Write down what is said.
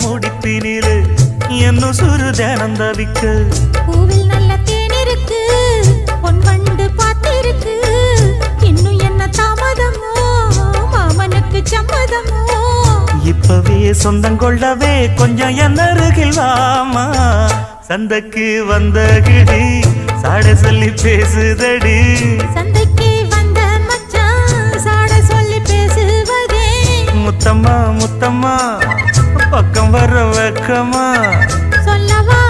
முடிப்பினிலே என்ன சுரு தினம் தவிக்க பூவில் நல்ல தேன் இருக்கு பொன் வண்டு பார்த்திருக்கு இன்னும் என்ன தாமதமோ மாமனுக்கு சம்மதமோ இப்பவே சொந்தம் கொள்ளவே கொஞ்சம் என் அருகில் வாமா சந்தைக்கு வந்த கிடி சாட சொல்லி பேசுதடி சந்தைக்கு வந்த மச்சான் சாட சொல்லி பேசுவதே முத்தம்மா முத்தம்மா பக்கம் வர வெக்கமா சொல்லவா